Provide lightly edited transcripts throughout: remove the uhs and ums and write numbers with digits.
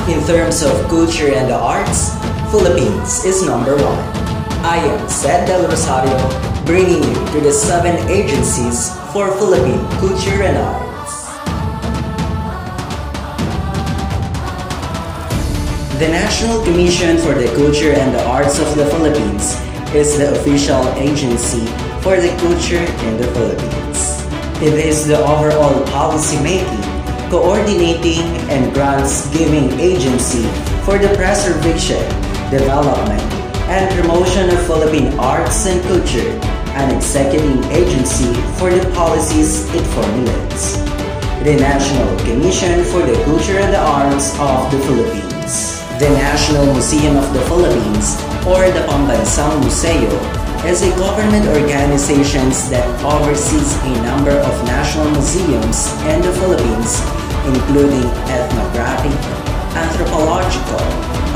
In terms of culture and the arts, Philippines is number one. I am Seth Del Rosario, bringing you to the 7 agencies for Philippine culture and arts. The National Commission for the Culture and the Arts of the Philippines is the official agency for the culture in the Philippines. It is the overall policy-making, coordinating, and grants-giving agency for the preservation, development, and promotion of Philippine arts and culture, an executive agency for the policies it formulates. The National Commission for the Culture and the Arts of the Philippines. The National Museum of the Philippines, or the Pambansang Museo, is a government organization that oversees a number of national museums in the Philippines, including ethnographic, anthropological,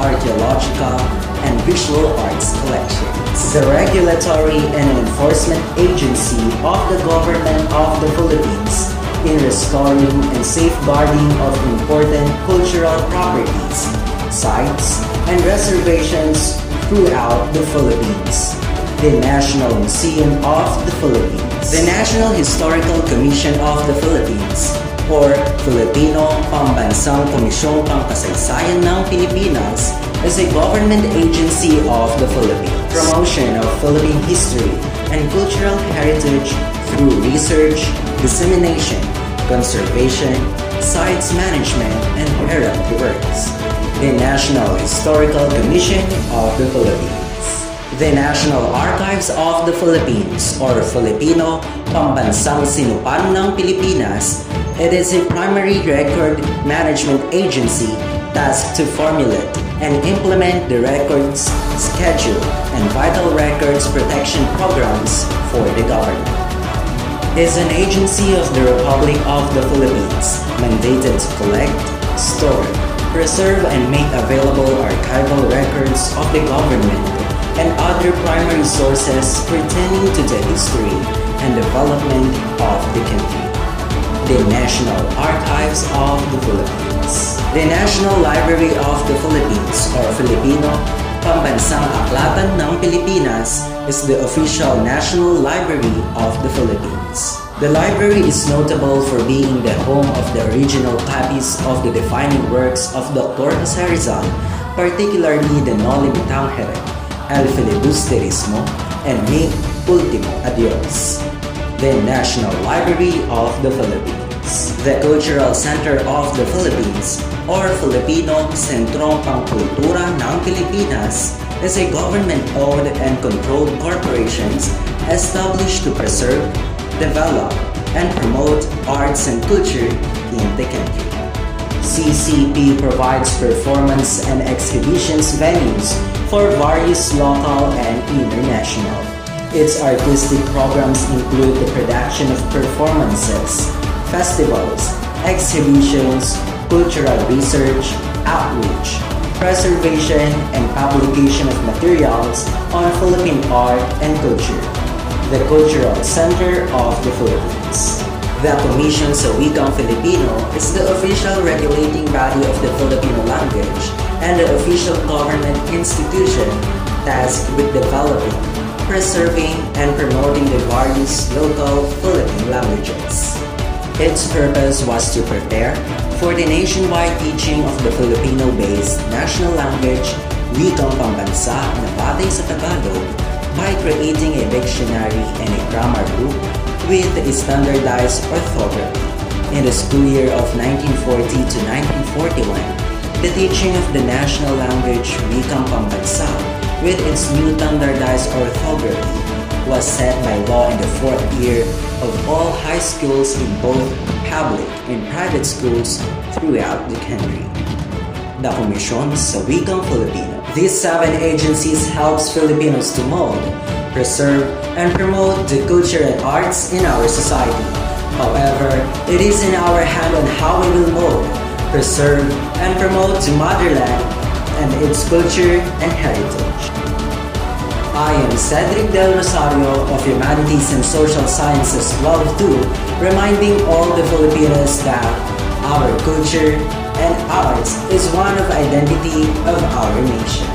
archaeological, and visual arts collections. The regulatory and enforcement agency of the government of the Philippines in restoring and safeguarding of important cultural properties, sites, and reservations throughout the Philippines. The National Museum of the Philippines. The National Historical Commission of the Philippines, or Filipino Pambansang Komisyong Pangkasaysayan ng Pilipinas, is a government agency of the Philippines. Promotion of Philippine history and cultural heritage through research, dissemination, conservation, sites management, and heraldry works. The National Historical Commission of the Philippines. The National Archives of the Philippines, or Filipino Pambansang Sinupan ng Pilipinas. It is a primary record management agency tasked to formulate and implement the records, schedule, and vital records protection programs for the government. It is an agency of the Republic of the Philippines, mandated to collect, store, preserve, and make available archival records of the government and other primary sources pertaining to the history and development of the country. The National Archives of the Philippines. The National Library of the Philippines, or Filipino Pambansang Aklatan ng Pilipinas, is the official national library of the Philippines. The library is notable for being the home of the original copies of the defining works of Dr. Jose Rizal, particularly the Noli Me Tangere, El Filibusterismo, and Mi Ultimo Adios. The National Library of the Philippines. The Cultural Center of the Philippines, or Filipino Sentrong Pangkultura ng Pilipinas, is a government-owned and controlled corporation established to preserve, develop, and promote arts and culture in the country. CCP provides performance and exhibitions venues for various local and international. Its artistic programs include the production of performances, festivals, exhibitions, cultural research, outreach, preservation, and publication of materials on Philippine art and culture. The Cultural Center of the Philippines. The Komisyon sa Wikang Filipino is the official regulating body of the Filipino language and the official government institution tasked with developing, preserving, and promoting the various local Philippine languages. Its purpose was to prepare for the nationwide teaching of the Filipino-based national language, Wikang Pambansa na batay sa Tagalog, by creating a dictionary and a grammar book with a standardized orthography. In the school year of 1940 to 1941, the teaching of the national language Wikang Pambansa with its new standardized orthography was set by law in the 4th year of all high schools in both public and private schools throughout the country. The Komisyon sa Wikang Filipino. These 7 agencies helps Filipinos to mold, preserve, and promote the culture and arts in our society. However, it is in our hand on how we will mold, preserve, and promote the motherland and its culture and heritage. I am Cedric Del Rosario of Humanities and Social Sciences 12-2, reminding all the Filipinos that our culture and our arts is one of identity of our nation.